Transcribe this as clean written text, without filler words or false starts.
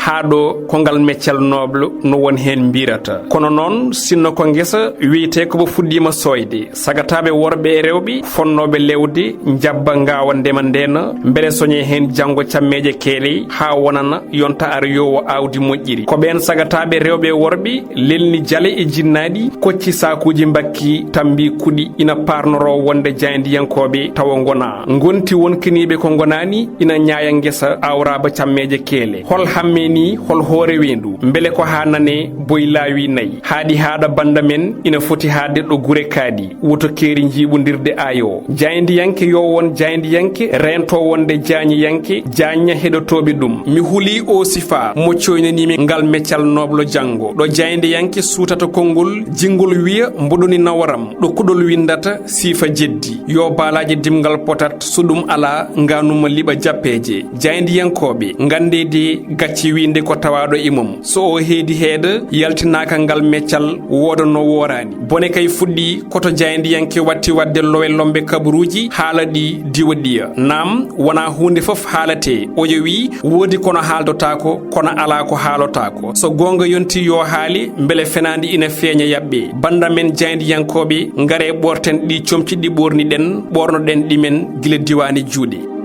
haɗo ko ngal meccal noble no won hen mbirata kono noon sinno ko ngesa wiite ko bo fuddima soyde sagataɓe worɓe e rewɓe fonnoɓe lewde jabba ngawa ndema ndena mbele soñe hen janggo cammeje keele ha wonana yonta ar yowo awdi moƴƴiri ko ɓen sagataɓe rewɓe worɓe lelni jale e jinnaɗi kocci sakuji mbakki tambi kuɗi ina parnoro wonde jayndiyankoɓe tawa gona gonti wonkiniɓe ko gonani ina ñaaya ngesa awraba cammeje keele hol hamme ni hol hoore wendu mbele ko hanane boy laawi nayi haadi haada banda men ina foti haade ɗo gure kaadi woto keeri jiiɓodirde ayo jayndiyanke yo won jayndiyanke rento wonde jañiyanke jañña heɗotoɓe ɗum mi huuli o sifa mo coynanimi ngal meccal noblo janggo ɗo jayndiyanke suutata konngol jingol wiya mboɗoni nawaram ɗo kuɗol windata siifa jeddi yo baalaji dimgal potat so ɗum ala nganuma liɓa jappeje jayndiyankoɓe gandede gacci winde ko tawaɗo imam so o heedi heeda yaltinaka ngal meccal wodano worani bone kay fuɗɗi koto jayndiyanke watti wadde lowe lombe kabaruji haala ɗi diwaɗiya nam wona hunde foof haalate o wi woodi kono haaldotako kono ala ko haalotako so gonga yonti yo haali mbele fenandi ina feeña yabɓe banda men jayndiyankoɓe ngare ɓorten ɗi comci ɗi ɓorni ɗen ɓorno ɗen ɗimen gila diwani juuɗe